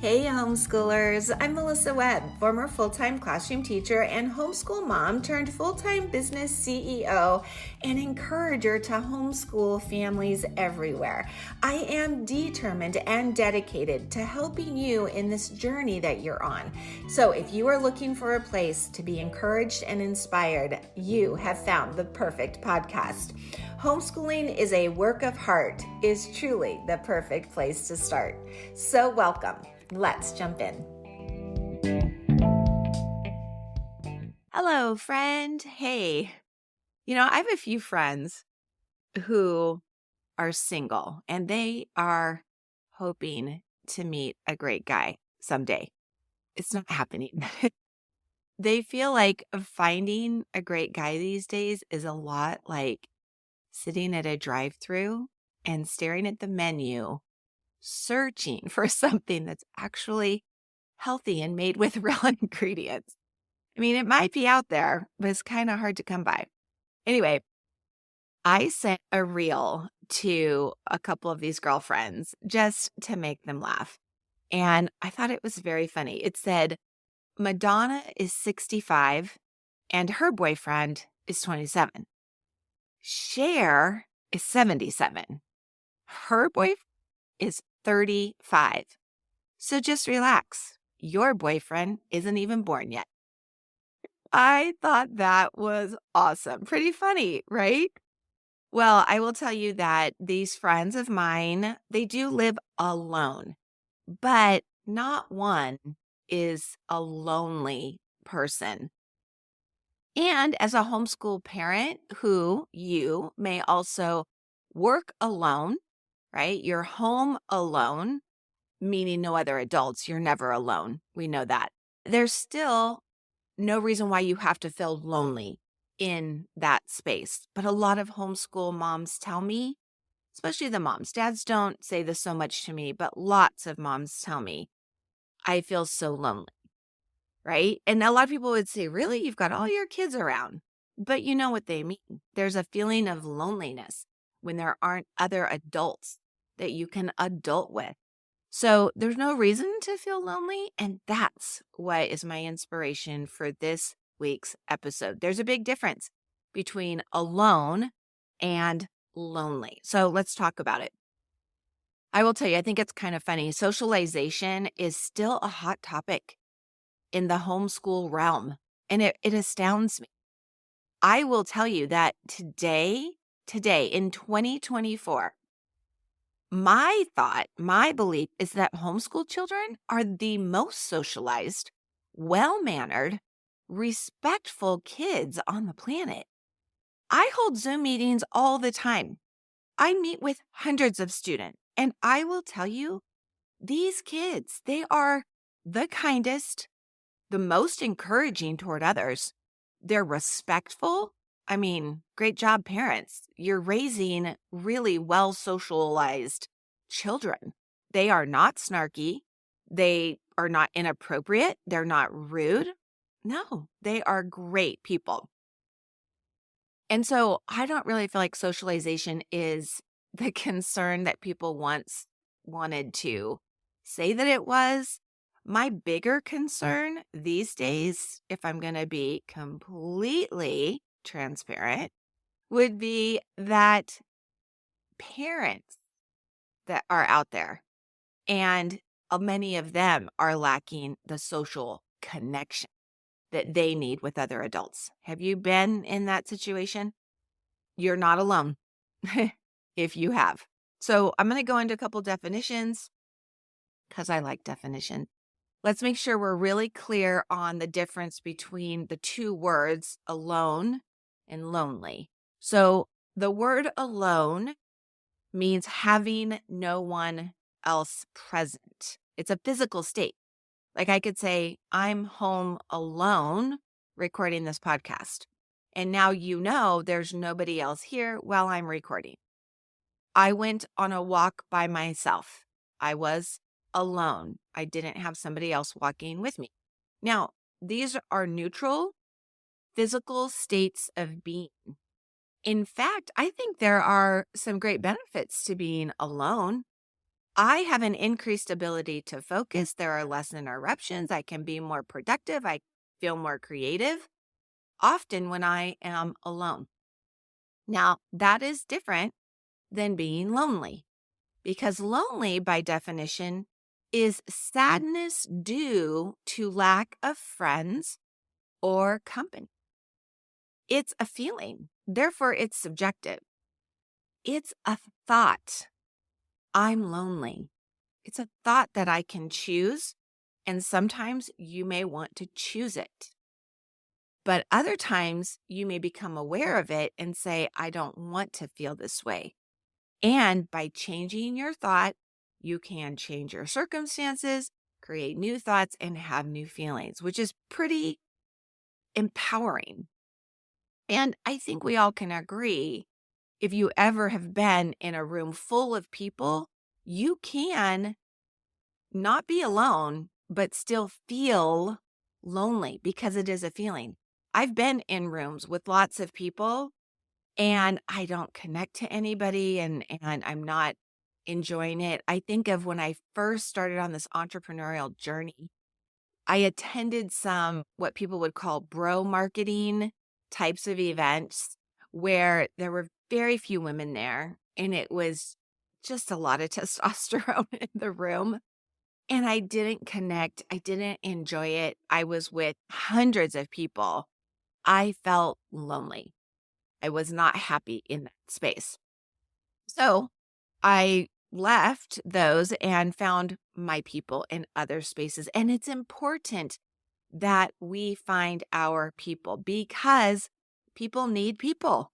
Hey homeschoolers, I'm Melissa Webb, former full-time classroom teacher and homeschool mom turned full-time business CEO and encourager to homeschool families everywhere. I am determined and dedicated to helping you in this journey that you're on. So if you are looking for a place to be encouraged and inspired, you have found the perfect podcast. Homeschooling is a work of heart is truly the perfect place to start. So welcome. Let's jump in. Hello, friend. Hey, I have a few friends who are single and they are hoping to meet a great guy someday. It's not happening. They feel like finding a great guy these days is a lot like sitting at a drive-thru and staring at the menu searching for something that's actually healthy and made with real ingredients. I mean, it might be out there, but it's kind of hard to come by. Anyway, I sent a reel to a couple of these girlfriends just to make them laugh. And I thought it was very funny. It said, Madonna is 65 and her boyfriend is 27. Cher is 77. Her boyfriend is 35. So just relax. Your boyfriend isn't even born yet. I thought that was awesome. Pretty funny, right? Well, I will tell you that these friends of mine, they do live alone, but not one is a lonely person. And as a homeschool parent who you may also work alone, right? You're home alone, meaning no other adults. You're never alone. We know that. There's still no reason why you have to feel lonely in that space. But a lot of homeschool moms tell me, especially the moms, dads don't say this so much to me, but lots of moms tell me, I feel so lonely, right? And a lot of people would say, really? You've got all your kids around. But you know what they mean. There's a feeling of loneliness when there aren't other adults that you can adult with. So there's no reason to feel lonely. And that's what is my inspiration for this week's episode. There's a big difference between alone and lonely. So let's talk about it. I will tell you, I think it's kind of funny. Socialization is still a hot topic in the homeschool realm, and it astounds me. I will tell you that today in 2024, my belief is that homeschool children are the most socialized, well-mannered, respectful kids on the planet. I hold Zoom meetings all the time. I meet with hundreds of students, and I will tell you, these kids, they are the kindest, the most encouraging toward others. They're respectful. I mean, great job, parents. You're raising really well socialized children. They are not snarky. They are not inappropriate. They're not rude. No, they are great people. And so I don't really feel like socialization is the concern that people once wanted to say that it was. My bigger concern these days, if I'm going to be completely transparent, would be that parents that are out there, and many of them are lacking the social connection that they need with other adults. Have you been in that situation? You're not alone if you have. So I'm going to go into a couple definitions because I like definition. Let's make sure we're really clear on the difference between the two words alone and lonely. So the word alone means having no one else present. It's a physical state. Like I could say, I'm home alone recording this podcast. And now you know there's nobody else here while I'm recording. I went on a walk by myself. I was alone. I didn't have somebody else walking with me. Now, these are neutral, physical states of being. In fact, I think there are some great benefits to being alone. I have an increased ability to focus. There are less interruptions. I can be more productive. I feel more creative, often when I am alone. Now, that is different than being lonely, because lonely, by definition, is sadness due to lack of friends or company. It's a feeling, therefore, it's subjective. It's a thought. I'm lonely. It's a thought that I can choose, and sometimes you may want to choose it. But other times you may become aware of it and say, I don't want to feel this way. And by changing your thought, you can change your circumstances, create new thoughts, and have new feelings, which is pretty empowering. And I think we all can agree, if you ever have been in a room full of people, you can not be alone, but still feel lonely, because it is a feeling. I've been in rooms with lots of people and I don't connect to anybody, and I'm not enjoying it. I think of when I first started on this entrepreneurial journey, I attended some what people would call bro marketing types of events where there were very few women there, and it was just a lot of testosterone in the room. And I didn't connect. I didn't enjoy it. I was with hundreds of people. I felt lonely. I was not happy in that space. So I left those and found my people in other spaces. And it's important that we find our people, because people need people.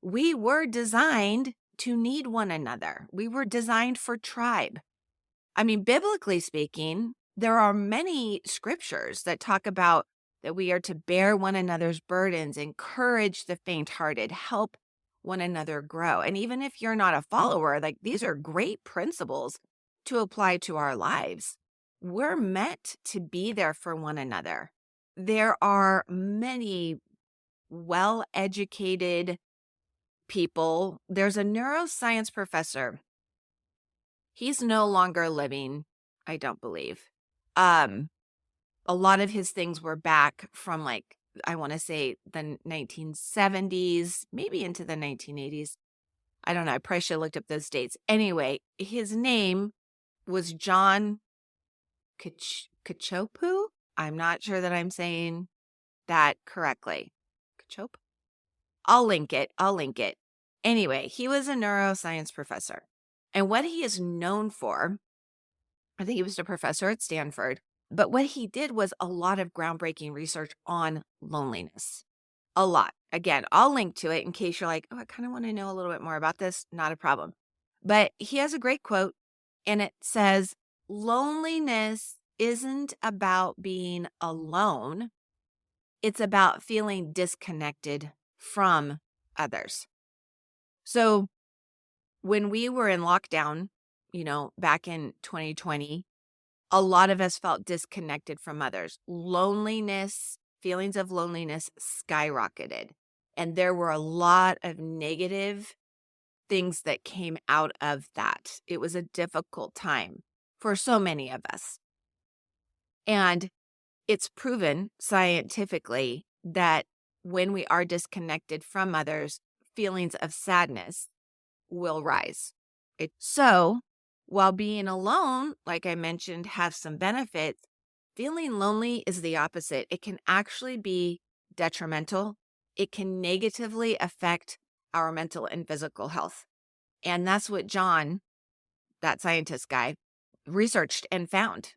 We were designed to need one another. We were designed for tribe. I mean, biblically speaking, there are many scriptures that talk about that we are to bear one another's burdens, encourage the faint-hearted, help one another grow. And even if you're not a follower, like, these are great principles to apply to our lives. We're meant to be there for one another. There are many well-educated people. There's a neuroscience professor. He's no longer living, I don't believe. A lot of his things were back from, like, I want to say the 1970s, maybe into the 1980s. I don't know. I probably should have looked up those dates. Anyway, his name was John Cachopu. I'm not sure that I'm saying that correctly. Cachope? I'll link it. Anyway, he was a neuroscience professor. And what he is known for, I think he was a professor at Stanford, but what he did was a lot of groundbreaking research on loneliness. A lot. Again, I'll link to it in case you're like, oh, I kind of want to know a little bit more about this. Not a problem. But he has a great quote, and it says, loneliness isn't about being alone. It's about feeling disconnected from others. So when we were in lockdown, back in 2020, a lot of us felt disconnected from others. Loneliness, feelings of loneliness skyrocketed. And there were a lot of negative things that came out of that. It was a difficult time for so many of us. And it's proven scientifically that when we are disconnected from others, feelings of sadness will rise. So while being alone, like I mentioned, has some benefits, feeling lonely is the opposite. It can actually be detrimental. It can negatively affect our mental and physical health. And that's what John, that scientist guy, researched and found.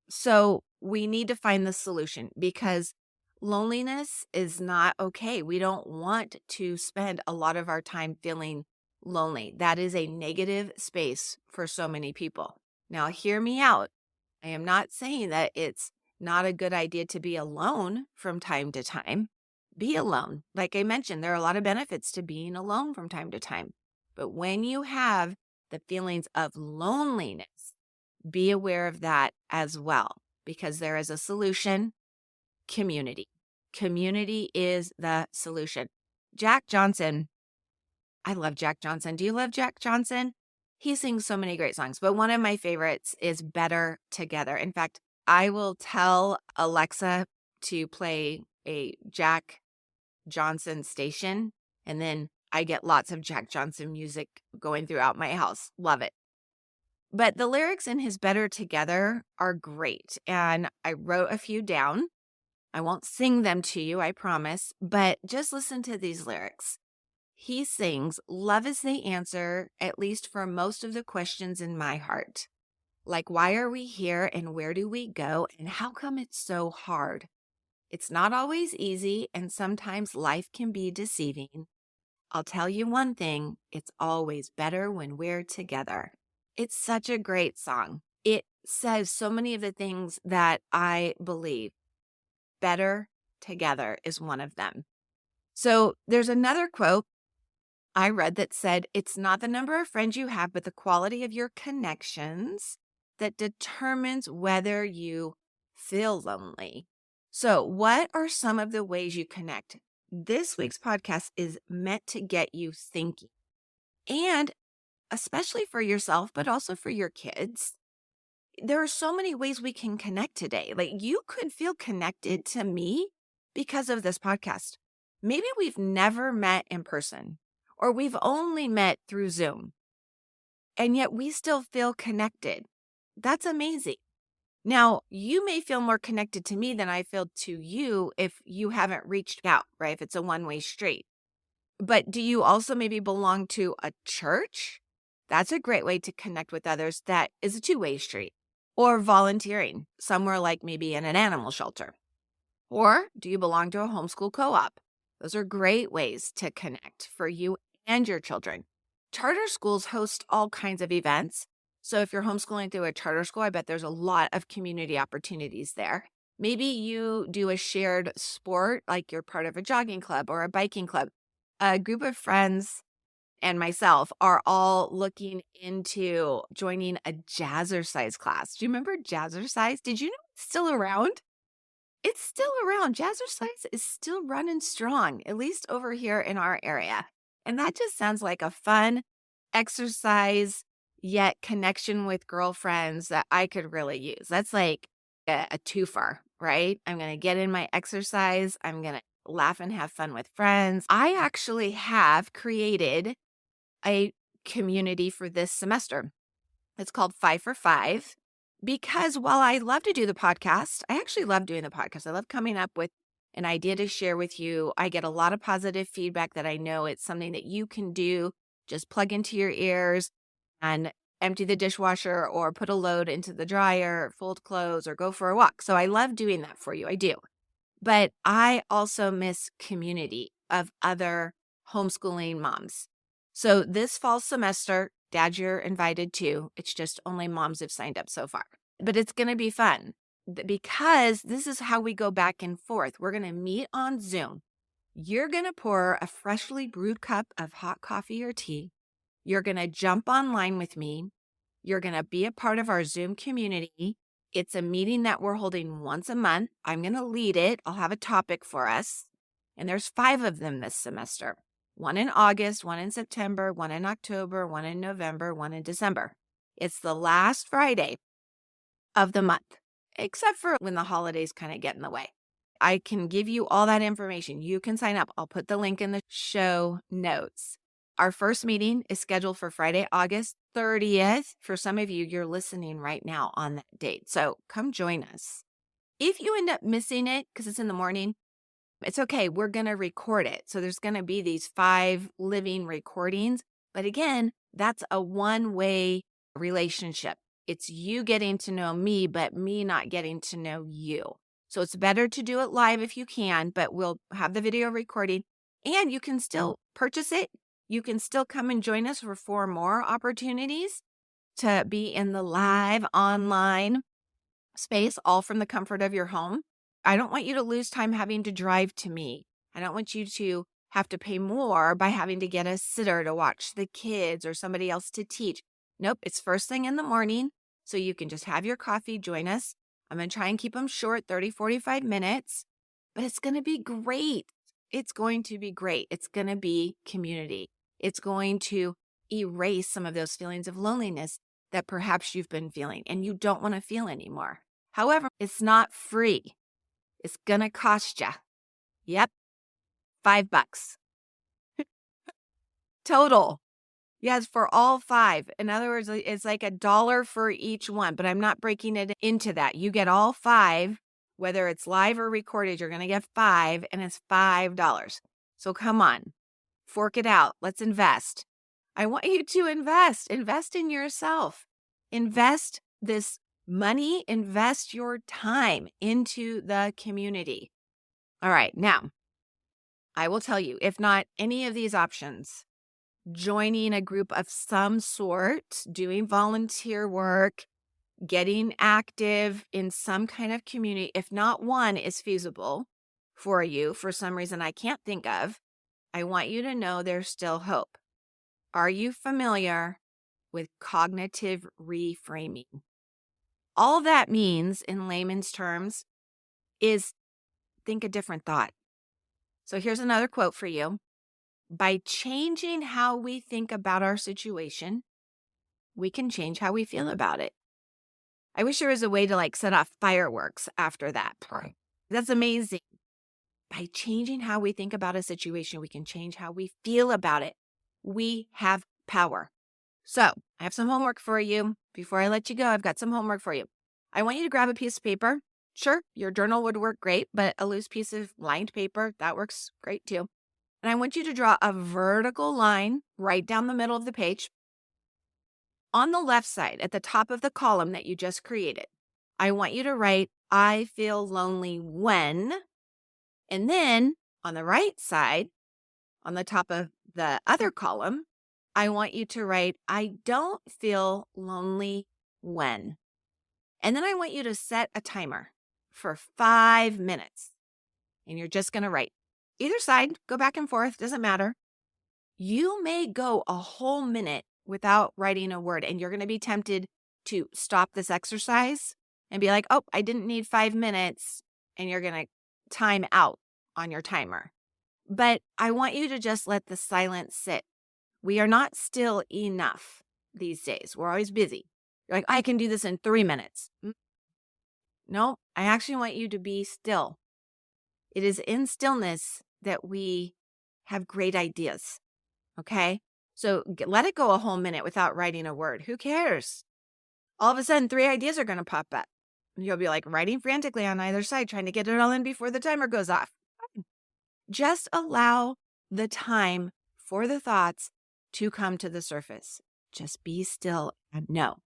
So we need to find the solution, because loneliness is not okay. We don't want to spend a lot of our time feeling lonely. That is a negative space for so many people. Now, hear me out. I am not saying that it's not a good idea to be alone from time to time. Be alone. Like I mentioned, there are a lot of benefits to being alone from time to time. But when you have the feelings of loneliness, be aware of that as well, because there is a solution: community. Community is the solution. Jack Johnson. I love Jack Johnson. Do you love Jack Johnson? He sings so many great songs, but one of my favorites is Better Together. In fact, I will tell Alexa to play a Jack Johnson station, and then I get lots of Jack Johnson music going throughout my house. Love it. But the lyrics in his Better Together are great, and I wrote a few down. I won't sing them to you, I promise, but just listen to these lyrics. He sings, "Love is the answer, at least for most of the questions in my heart. Like, why are we here and where do we go and how come it's so hard? It's not always easy and sometimes life can be deceiving. I'll tell you one thing, it's always better when we're together." It's such a great song. It says so many of the things that I believe. Better together is one of them. So there's another quote I read that said, "It's not the number of friends you have, but the quality of your connections that determines whether you feel lonely." So, what are some of the ways you connect? This week's podcast is meant to get you thinking, and especially for yourself, but also for your kids. There are so many ways we can connect today. Like, you could feel connected to me because of this podcast. Maybe we've never met in person, or we've only met through Zoom, and yet we still feel connected. That's amazing. Now, you may feel more connected to me than I feel to you if you haven't reached out, right? If it's a one-way street. But do you also maybe belong to a church? That's a great way to connect with others. That is a two-way street. Or volunteering somewhere like maybe in an animal shelter. Or do you belong to a homeschool co-op? Those are great ways to connect for you and your children. Charter schools host all kinds of events. So if you're homeschooling through a charter school, I bet there's a lot of community opportunities there. Maybe you do a shared sport, like you're part of a jogging club or a biking club. A group of friends and myself are all looking into joining a jazzercise class. Do you remember jazzercise? Did you know it's still around? It's still around. Jazzercise is still running strong, at least over here in our area. And that just sounds like a fun exercise, yet connection with girlfriends that I could really use. That's like a twofer, right? I'm going to get in my exercise. I'm going to laugh and have fun with friends. I actually have created a community for this semester. It's called 5 for 5 because while I love to do the podcast, I actually love doing the podcast. I love coming up with an idea to share with you. I get a lot of positive feedback that I know it's something that you can do. Just plug into your ears and empty the dishwasher or put a load into the dryer, fold clothes, or go for a walk. So I love doing that for you. I do. But I also miss community of other homeschooling moms. So this fall semester, Dad, you're invited too. It's just only moms have signed up so far. But it's going to be fun because this is how we go back and forth. We're going to meet on Zoom. You're going to pour a freshly brewed cup of hot coffee or tea. You're going to jump online with me. You're going to be a part of our Zoom community. It's a meeting that we're holding once a month. I'm going to lead it. I'll have a topic for us. And there's 5 of them this semester. 1 in August, 1 in September, 1 in October, 1 in November, 1 in December. It's the last Friday of the month, except for when the holidays kind of get in the way. I can give you all that information. You can sign up. I'll put the link in the show notes. Our first meeting is scheduled for Friday, August 30th. For some of you, you're listening right now on that date. So come join us. If you end up missing it because it's in the morning, it's okay. We're going to record it. So there's going to be these 5 living recordings. But again, that's a one-way relationship. It's you getting to know me, but me not getting to know you. So it's better to do it live if you can, but we'll have the video recording and you can still purchase it. You can still come and join us for 4 more opportunities to be in the live online space, all from the comfort of your home. I don't want you to lose time having to drive to me. I don't want you to have to pay more by having to get a sitter to watch the kids or somebody else to teach. Nope, it's first thing in the morning, so you can just have your coffee, join us. I'm going to try and keep them short, 30, 45 minutes, but it's going to be great. It's going to be great. It's going to be community. It's going to erase some of those feelings of loneliness that perhaps you've been feeling and you don't want to feel anymore. However, it's not free. It's going to cost you. Yep, $5 total. Yes, for all 5. In other words, it's like $1 for each one, but I'm not breaking it into that. You get all 5, whether it's live or recorded, you're going to get 5, and it's $5. So come on, fork it out. Let's invest. I want you to invest. Invest in yourself. Invest this money, invest your time into the community. All right, now, I will tell you, if not any of these options, joining a group of some sort, doing volunteer work, getting active in some kind of community, if not one is feasible for you for some reason I can't think of, I want you to know there's still hope. Are you familiar with cognitive reframing? All that means in layman's terms is think a different thought. So here's another quote for you. By changing how we think about our situation, we can change how we feel about it. I wish there was a way to set off fireworks after that. Right. That's amazing. By changing how we think about a situation, we can change how we feel about it. We have power. So I have some homework for you. Before I let you go, I've got some homework for you. I want you to grab a piece of paper. Sure, your journal would work great, but a loose piece of lined paper, that works great too. And I want you to draw a vertical line right down the middle of the page. On the left side, at the top of the column that you just created, I want you to write, I feel lonely when, and then on the right side, on the top of the other column, I want you to write, I don't feel lonely when. And then I want you to set a timer for 5 minutes. And you're just going to write. Either side, go back and forth, doesn't matter. You may go a whole minute without writing a word, and you're going to be tempted to stop this exercise and be like, oh, I didn't need 5 minutes, and you're going to time out on your timer. But I want you to just let the silence sit. We are not still enough these days. We're always busy. You're like, I can do this in 3 minutes. No, I actually want you to be still. It is in stillness that we have great ideas, okay? So let it go a whole minute without writing a word. Who cares? All of a sudden, 3 ideas are going to pop up. You'll be writing frantically on either side, trying to get it all in before the timer goes off. Just allow the time for the thoughts to come to the surface. Just be still and know.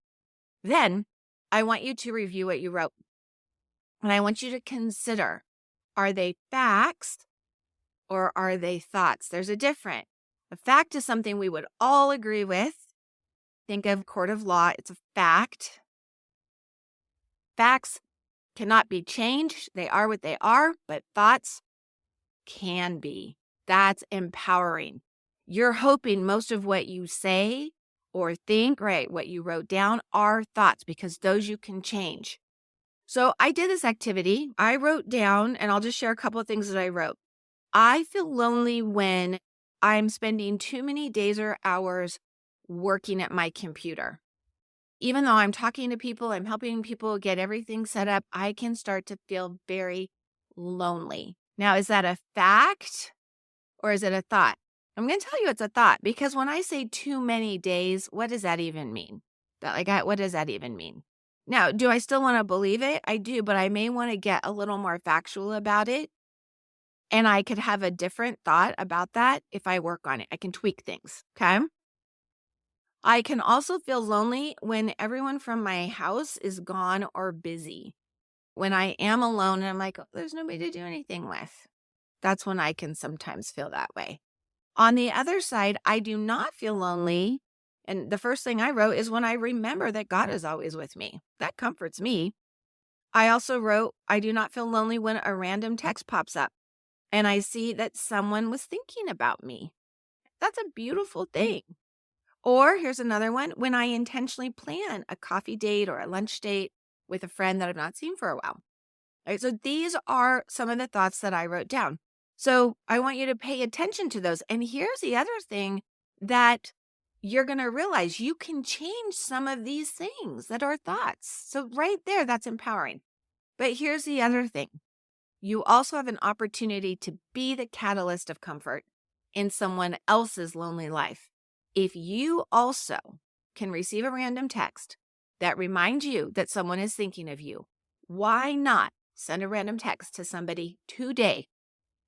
Then I want you to review what you wrote. And I want you to consider, are they facts or are they thoughts? There's a difference. A fact is something we would all agree with. Think of court of law. It's a fact. Facts cannot be changed. They are what they are, but thoughts can be. That's empowering. You're hoping most of what you say or think, right, what you wrote down are thoughts because those you can change. So I did this activity. I wrote down, and I'll just share a couple of things that I wrote. I feel lonely when I'm spending too many days or hours working at my computer. Even though I'm talking to people, I'm helping people get everything set up, I can start to feel very lonely. Now, is that a fact or is it a thought? I'm going to tell you it's a thought because when I say too many days, what does that even mean? What does that even mean? Now, do I still want to believe it? I do, but I may want to get a little more factual about it. And I could have a different thought about that if I work on it. I can tweak things, okay? I can also feel lonely when everyone from my house is gone or busy. When I am alone and I'm like, oh, there's nobody to do anything with. That's when I can sometimes feel that way. On the other side, I do not feel lonely. And the first thing I wrote is when I remember that God is always with me. That comforts me. I also wrote, I do not feel lonely when a random text pops up and I see that someone was thinking about me. That's a beautiful thing. Or here's another one, when I intentionally plan a coffee date or a lunch date with a friend that I've not seen for a while. All right, so these are some of the thoughts that I wrote down. So I want you to pay attention to those. And here's the other thing that you're going to realize you can change some of these things that are thoughts. So right there, that's empowering. But here's the other thing. You also have an opportunity to be the catalyst of comfort in someone else's lonely life. If you also can receive a random text that reminds you that someone is thinking of you, why not send a random text to somebody today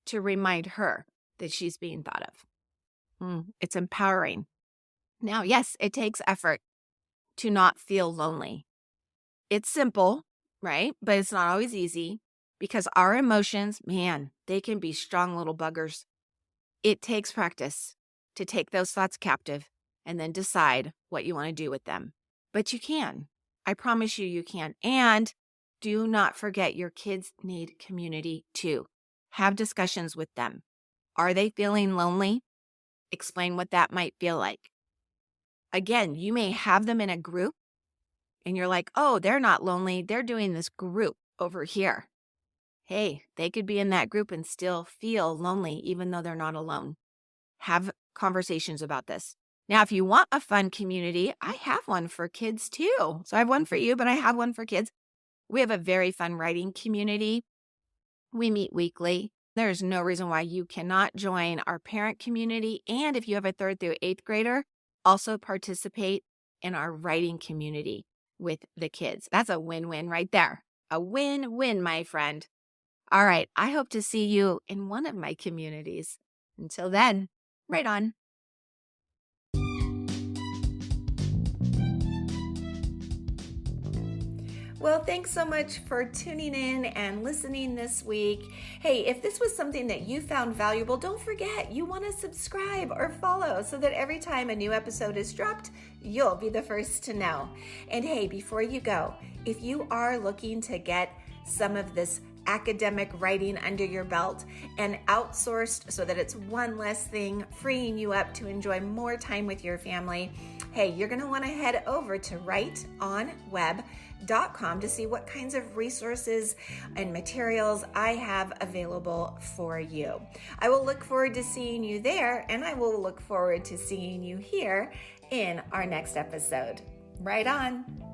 to remind her that she's being thought of? It's empowering. Now, yes, it takes effort to not feel lonely. It's simple, right? But it's not always easy because our emotions, man, they can be strong little buggers. It takes practice to take those thoughts captive and then decide what you want to do with them. But you can. I promise you, you can. And do not forget your kids need community too. Have discussions with them. Are they feeling lonely? Explain what that might feel like. Again, you may have them in a group and you're like, oh, they're not lonely. They're doing this group over here. Hey, they could be in that group and still feel lonely even though they're not alone. Have conversations about this. Now, if you want a fun community, I have one for kids too. So I have one for you, but I have one for kids. We have a very fun writing community. We meet weekly. There's no reason why you cannot join our parent community. And if you have a 3rd through 8th grader, also participate in our writing community with the kids. That's a win-win right there. A win-win, my friend. All right. I hope to see you in one of my communities. Until then, right on. Well, thanks so much for tuning in and listening this week. Hey, if this was something that you found valuable, don't forget you want to subscribe or follow so that every time a new episode is dropped, you'll be the first to know. And hey, before you go, if you are looking to get some of this academic writing under your belt and outsourced so that it's one less thing freeing you up to enjoy more time with your family, hey, you're going to want to head over to writeonweb.com to see what kinds of resources and materials I have available for you. I will look forward to seeing you there, and I will look forward to seeing you here in our next episode. Right on.